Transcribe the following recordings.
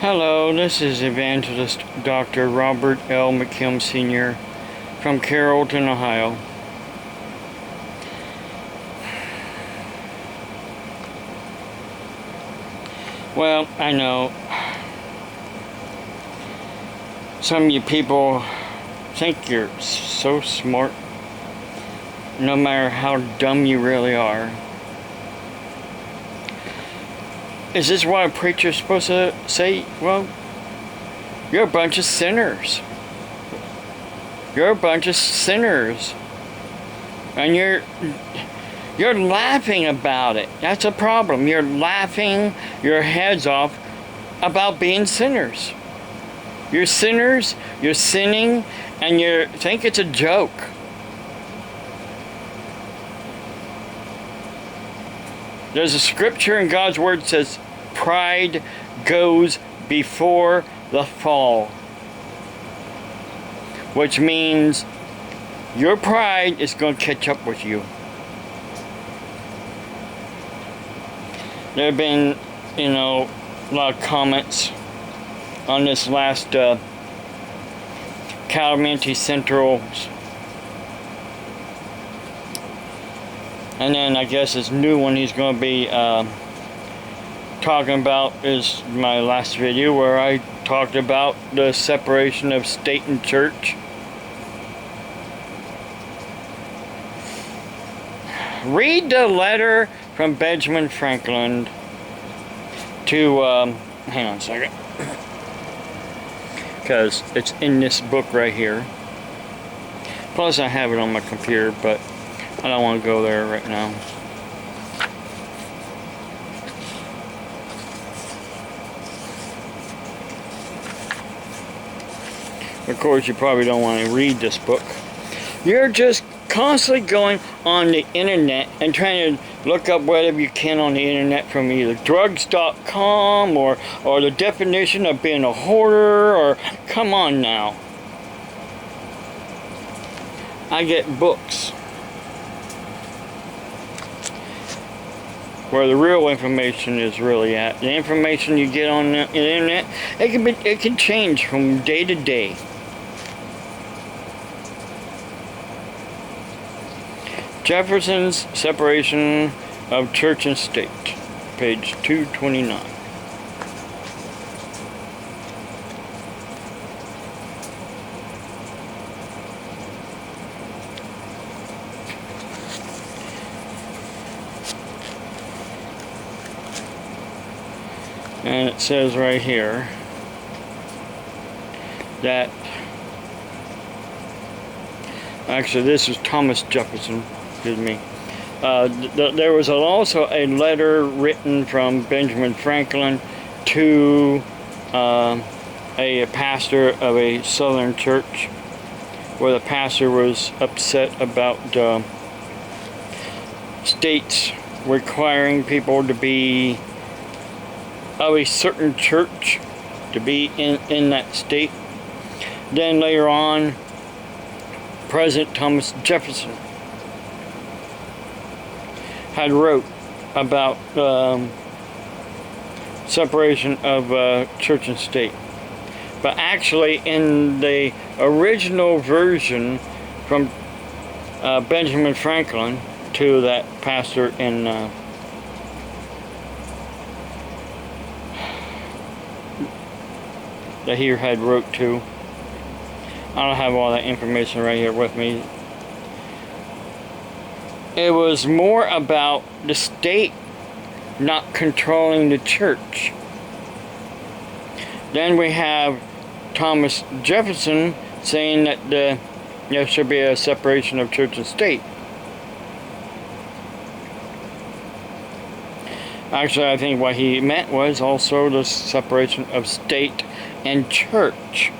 Hello, this is Evangelist Dr. Robert L. McKim Sr. from Carrollton, Ohio. Well, I know some of you people think you're so smart, no matter how dumb you really are. Is this what a preacher's supposed to say? Well, you're a bunch of sinners. You're a bunch of sinners. And you're laughing about it. That's a problem. You're laughing your heads off about being sinners. You're sinners, you're sinning, and you think it's a joke. There's a scripture in God's Word that says, pride goes before the fall. Which means your pride is going to catch up with you. There have been, a lot of comments on this last Calamity Central. And then I guess this new one he's going to be talking about is my last video where I talked about the separation of state and church. Read the letter from Benjamin Franklin to, hang on a second, because it's in this book right here. Plus I have it on my computer, but I don't want to go there right now. Of course, you probably don't want to read this book. You're just constantly going on the internet and trying to look up whatever you can on the internet from either drugs.com or the definition of being a hoarder, or come on now. I get books where the real information is really at. The information you get on the internet, it can change from day to day. Jefferson's Separation of Church and State, page 229. And it says right here that, actually this is Thomas Jefferson, excuse me. There was also a letter written from Benjamin Franklin to a pastor of a southern church, where the pastor was upset about states requiring people to be of a certain church to be in that state. Then later on, President Thomas Jefferson had wrote about separation of church and state. But actually in the original version from Benjamin Franklin to that pastor in that he had wrote to. I don't have all that information right here with me. It was more about the state not controlling the church. Then we have Thomas Jefferson saying that there should be a separation of church and state. Actually, I think what he meant was also the separation of state and church.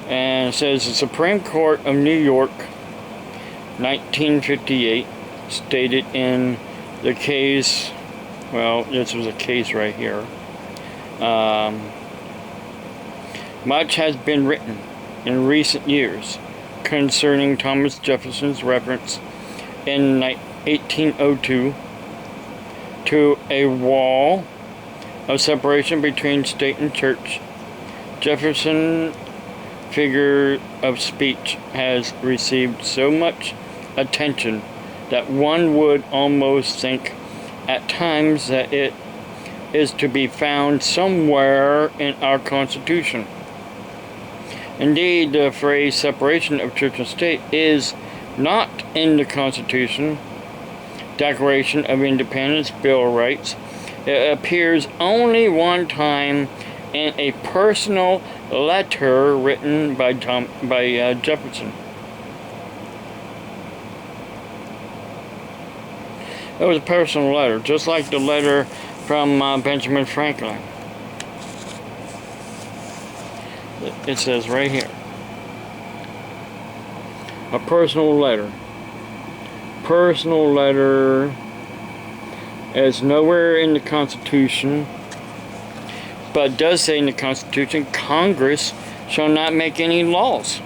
And it says the Supreme Court of New York, 1958, stated in the case, well, this was a case right here, much has been written in recent years concerning Thomas Jefferson's reference in 1802 to a wall of separation between state and church. Jefferson's figure of speech has received so much attention that one would almost think at times that it is to be found somewhere in our Constitution. Indeed, the phrase separation of church and state is not in the Constitution, Declaration of Independence, Bill of Rights. It appears only one time in a personal letter written by Jefferson. It was a personal letter, just like the letter from Benjamin Franklin. It says right here, a personal letter. Personal letter is nowhere in the Constitution, but does say in the Constitution, Congress shall not make any laws.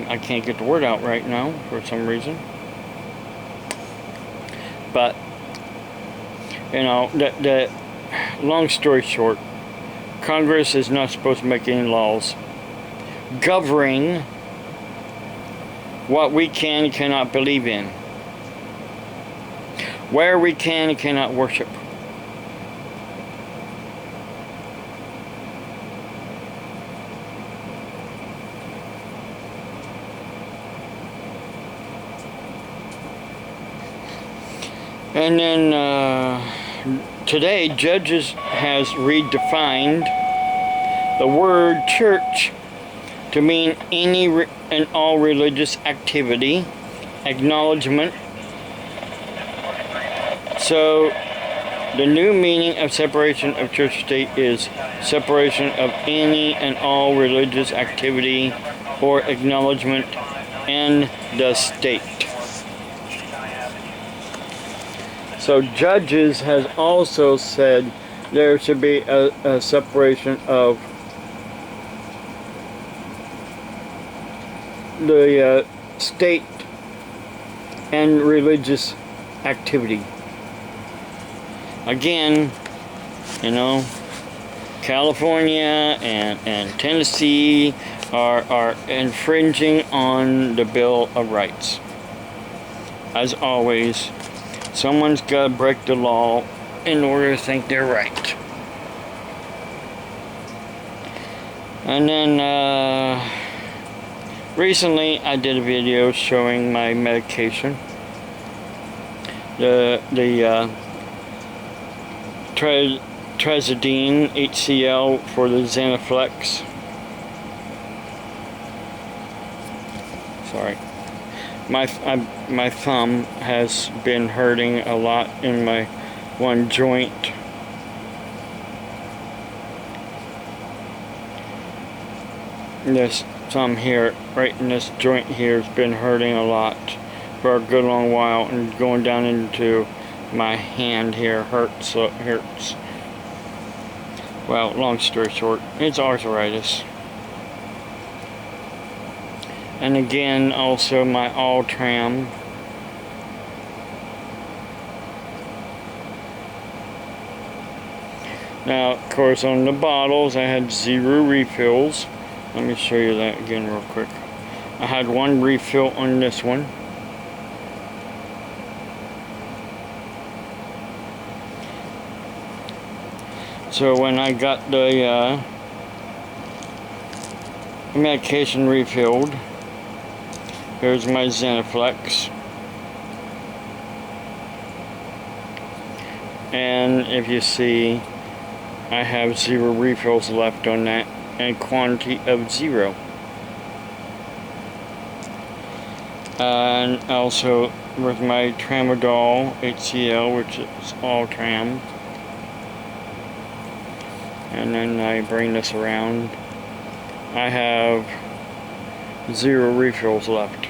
I can't get the word out right now for some reason. But, the long story short, Congress is not supposed to make any laws governing what we can and cannot believe in, where we can and cannot worship. And then today, Judges has redefined the word church to mean any and all religious activity, acknowledgement. So, the new meaning of separation of church and state is separation of any and all religious activity or acknowledgement in the state. So Judges has also said there should be a separation of the state and religious activity. Again, California and Tennessee are infringing on the Bill of Rights. As always, someone's got to break the law in order to think they're right. And then recently I did a video showing my medication. The Trazodone HCl for the Xanaflex. Sorry. My thumb has been hurting a lot in my one joint. This thumb here, right in this joint here, has been hurting a lot for a good long while, and going down into my hand here hurts, so it hurts. Well, long story short, it's arthritis. And again, also my Ultram. Now, of course, on the bottles, I had 0 refills. Let me show you that again real quick. I had 1 refill on this one. So when I got the medication refilled, here's my Xanaflex. And if you see, I have 0 refills left on that, and quantity of 0. And also with my Tramadol HCl, which is all Tram. And then I bring this around. I have 0 refills left.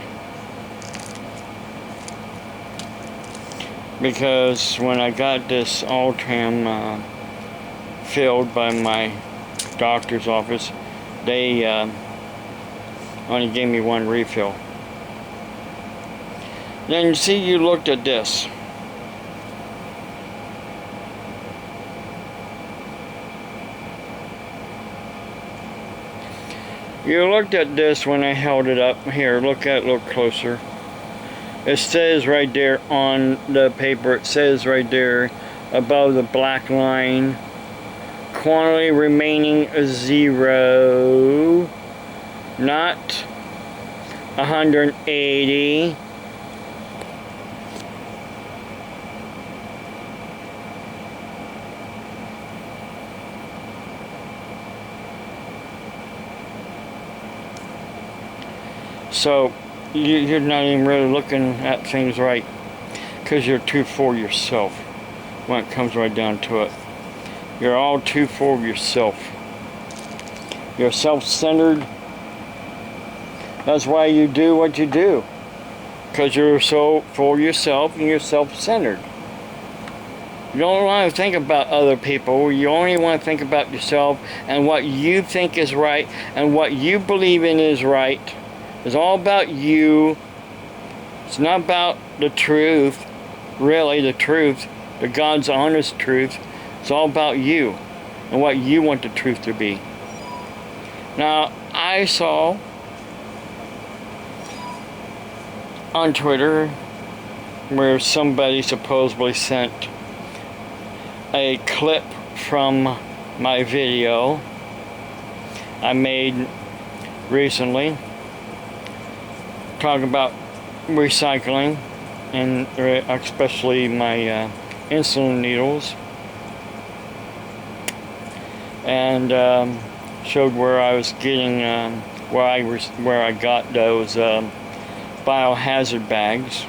Because when I got this Ultram filled by my doctor's office. They only gave me one refill. Then see, you looked at this. You looked at this when I held it up. Here, look at it a little closer. It says right there on the paper, it says right there above the black line, quantity remaining 0, not 180. So you're not even really looking at things right, because you're too for yourself when it comes right down to it. You're all too for yourself. You're self-centered. That's why you do what you do, because you're so for yourself and you're self-centered. You don't want to think about other people. You only want to think about yourself and what you think is right and what you believe in is right. It's all about you. It's not about the truth, really, the truth, the God's honest truth. It's all about you and what you want the truth to be. Now, I saw on Twitter where somebody supposedly sent a clip from my video I made recently, talking about recycling, and especially my insulin needles, and showed where I was getting where I got those biohazard bags.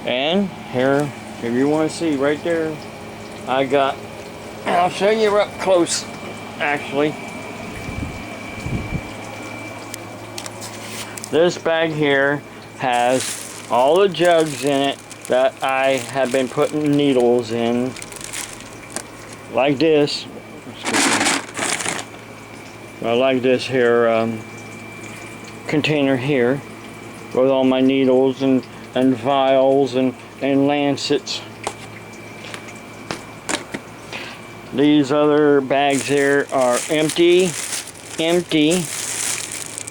And here, if you want to see right there, I got, I'll show you up close actually. This bag here has all the jugs in it that I have been putting needles in, like this. Well, like this here container here, with all my needles and vials and lancets. These other bags here are empty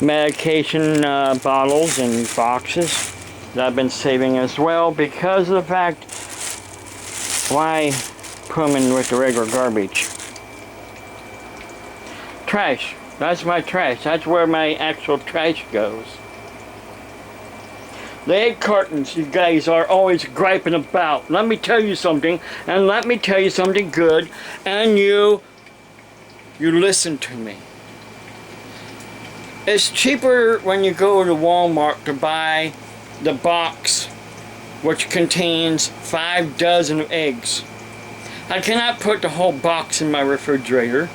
medication bottles and boxes that I've been saving as well, because of the fact, why put them in with the regular garbage? Trash. That's my trash. That's where my actual trash goes. The egg cartons you guys are always griping about. Let me tell you something, and let me tell you something good, and you listen to me. It's cheaper when you go to Walmart to buy the box which contains 5 dozen of eggs. I cannot put the whole box in my refrigerator,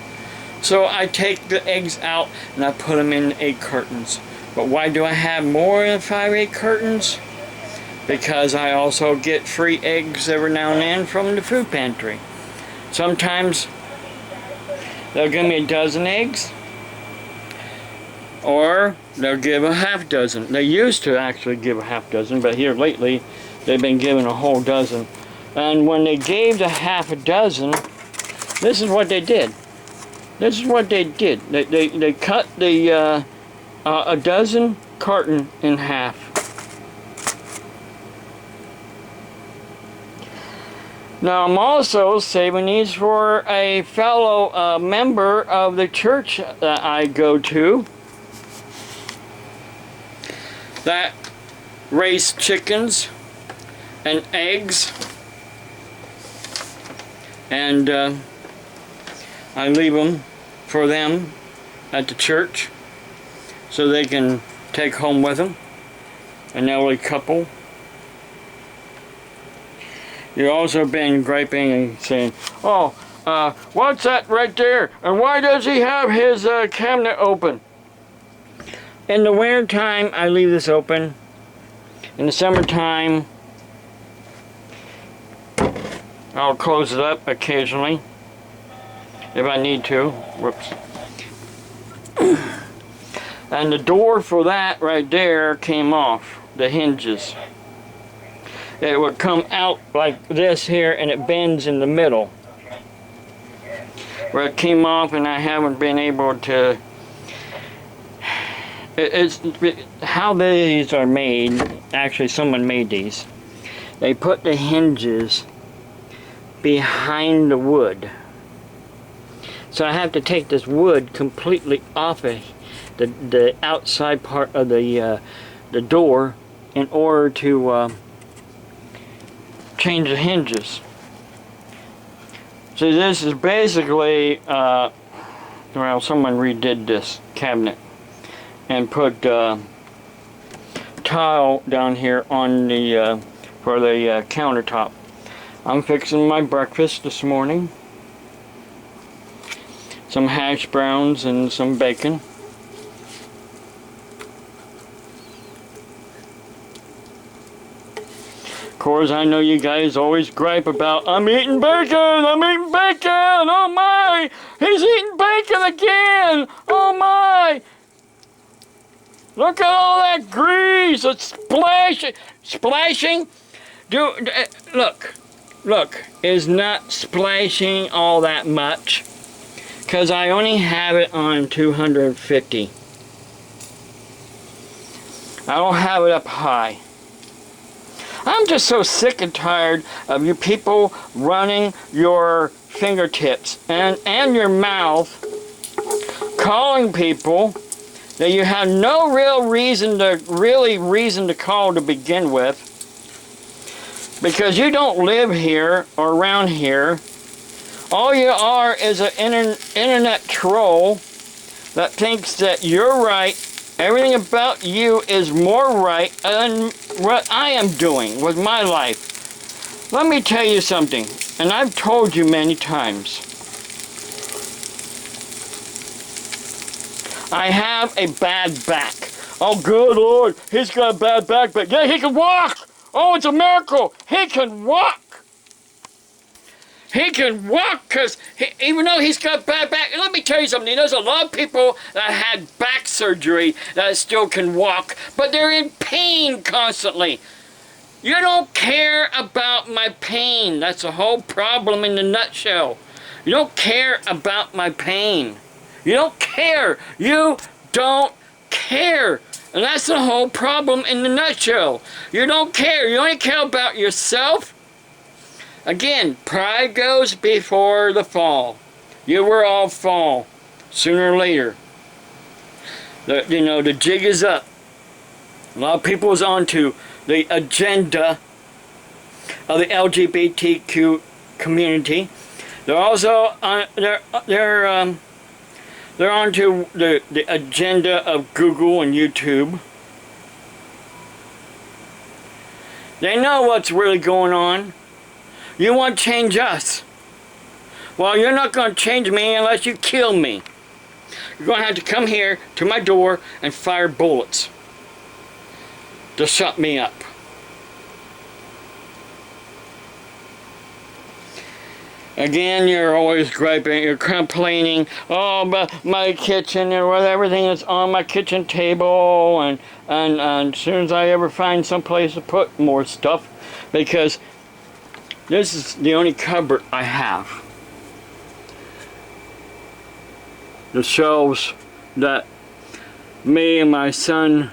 so I take the eggs out and I put them in egg cartons. But why do I have more than 5 egg cartons? Because I also get free eggs every now and then from the food pantry. Sometimes they'll give me a dozen eggs, or they'll give a half dozen. They used to actually give a half dozen, but here lately they've been giving a whole dozen. And when they gave the half a dozen, this is what they did. This is what they did. They cut the a dozen carton in half. Now I'm also saving these for a fellow member of the church that I go to, that raise chickens and eggs, and I leave them for them at the church so they can take home with them, an elderly couple. You've also been griping and saying, oh, what's that right there, and why does he have his cabinet open? In the winter time, I leave this open. In the summertime, I'll close it up occasionally if I need to. Whoops. And the door for that right there came off, the hinges. It would come out like this here, and it bends in the middle. Where it came off, and I haven't been able to. How these are made. Actually, someone made these. They put the hinges behind the wood. So I have to take this wood completely off of the outside part of the door in order to change the hinges. So this is basically, well, someone redid this cabinet and put tile down here on the for the countertop. I'm fixing my breakfast this morning. Some hash browns and some bacon. Of course, I know you guys always gripe about, I'm eating bacon, oh my, he's eating bacon again, oh my. Look at all that grease, it's splashing. Look, it's not splashing all that much, because I only have it on 250. I don't have it up high. I'm just so sick and tired of you people running your fingertips and your mouth, calling people that you have no real reason to call to begin with, because you don't live here or around here. All you are is an internet troll that thinks that you're right. Everything about you is more right than what I am doing with my life. Let me tell you something, and I've told you many times. I have a bad back. Oh, good Lord, he's got a bad back, but yeah, he can walk. Oh, it's a miracle. He can walk. He can walk, because even though he's got bad back, let me tell you something, there's a lot of people that had back surgery that still can walk, but they're in pain constantly. You don't care about my pain. That's the whole problem in the nutshell. You don't care about my pain. You don't care. You don't care. And that's the whole problem in the nutshell. You don't care. You only care about yourself. Again, pride goes before the fall. You will all fall sooner or later. The jig is up. A lot of people is onto the agenda of the LGBTQ community. They're also they're onto the agenda of Google and YouTube. They know what's really going on. You want to change us. Well, you're not going to change me unless you kill me. You're going to have to come here to my door and fire bullets to shut me up. Again, you're always griping, you're complaining, oh, but my kitchen and everything is on my kitchen table, and as soon as I ever find some place to put more stuff, because this is the only cupboard I have. The shelves that me and my son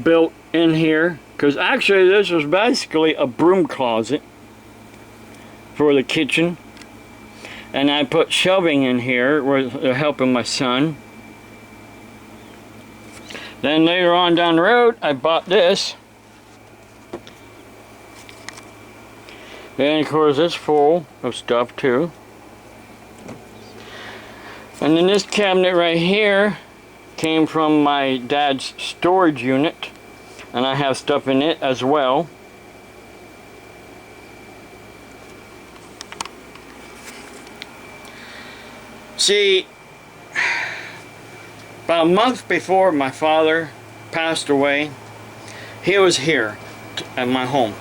built in here, because actually this was basically a broom closet for the kitchen, and I put shelving in here with helping my son. Then later on down the road I bought this. And of course it's full of stuff too. And then this cabinet right here came from my dad's storage unit, and I have stuff in it as well. See, about a month before my father passed away, he was here at my home.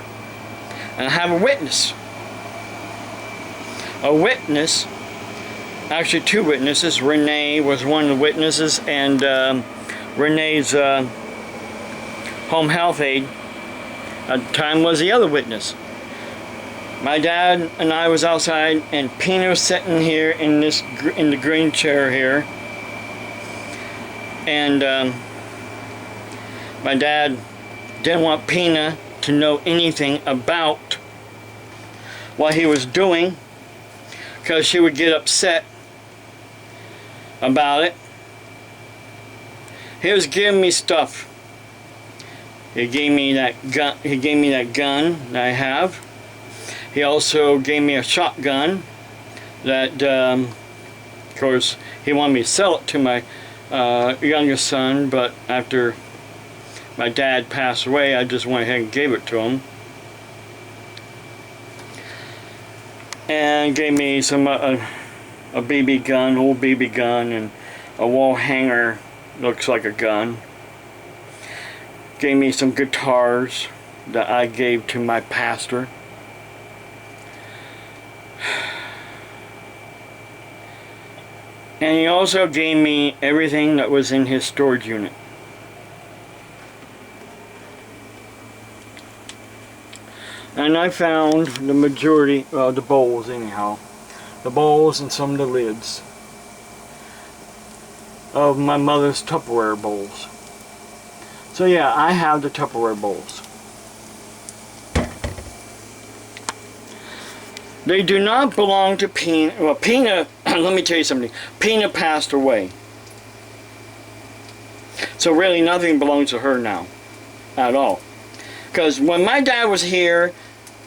And I have a witness. a witness, actually two witnesses. Renee was one of the witnesses, and Renee's home health aide at the time was the other witness. My dad and I was outside, and Pina was sitting here in the green chair here, and my dad didn't want Pina to know anything about what he was doing, because she would get upset about it. He was giving me stuff. He gave me that gun. He gave me that gun that I have. He also gave me a shotgun that, of course, he wanted me to sell it to my youngest son, but after my dad passed away, I just went ahead and gave it to him. And gave me some a BB gun, old BB gun, and a wall hanger, looks like a gun. Gave me some guitars that I gave to my pastor. And he also gave me everything that was in his storage unit. And I found the majority, well, the bowls anyhow. The bowls and some of the lids of my mother's Tupperware bowls. So yeah, I have the Tupperware bowls. They do not belong to Pina. Well, Pina, let me tell you something. Pina passed away. So really nothing belongs to her now. At all. Because when my dad was here,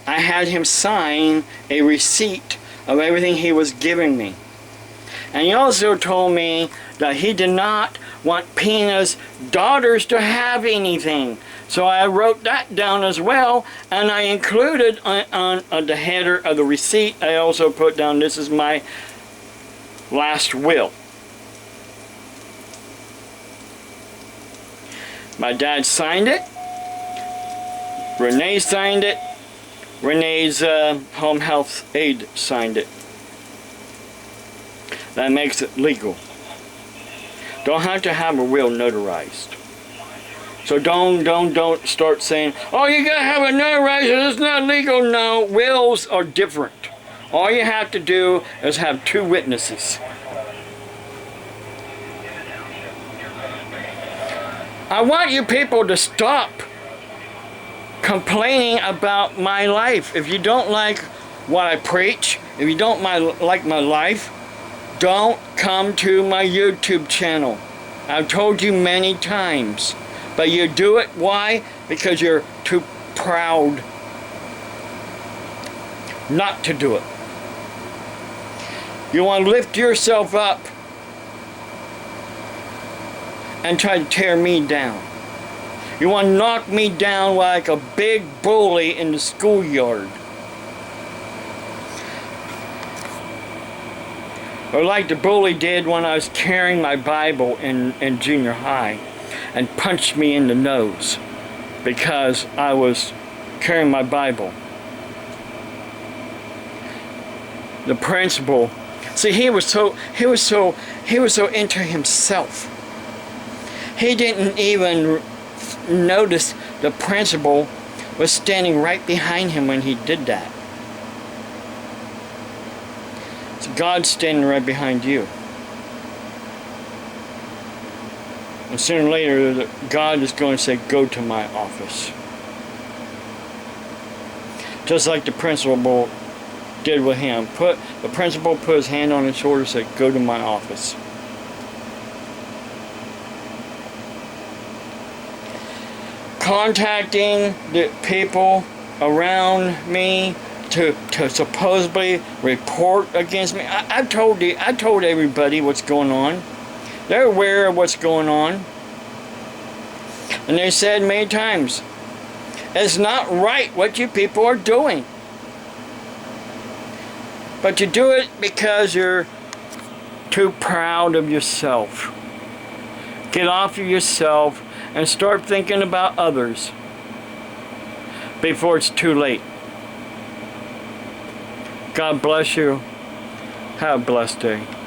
I had him sign a receipt of everything he was giving me. And he also told me that he did not want Pina's daughters to have anything. So I wrote that down as well, and I included on the header of the receipt, I also put down, this is my last will. My dad signed it. Renee signed it. Renee's home health aide signed it. That makes it legal. Don't have to have a will notarized. So don't start saying, oh, you gotta have a notarized, it's not legal. No, wills are different. All you have to do is have two witnesses. I want you people to stop complaining about my life. If you don't like what I preach, if you don't like my life, don't come to my YouTube channel. I've told you many times. But you do it, why? Because you're too proud not to do it. You want to lift yourself up and try to tear me down. You want to knock me down like a big bully in the schoolyard. Or like the bully did when I was carrying my Bible in junior high and punched me in the nose because I was carrying my Bible. The principal, see, he was so into himself. He didn't even notice the principal was standing right behind him when he did that. So God's standing right behind you. And sooner or later, God is going to say, go to my office. Just like the principal did with him. The principal put his hand on his shoulder and said, go to my office. Contacting the people around me to supposedly report against me. I told everybody what's going on. They're aware of what's going on. And they said many times, it's not right what you people are doing. But you do it because you're too proud of yourself. Get off of yourself and start thinking about others before it's too late. God bless you. Have a blessed day.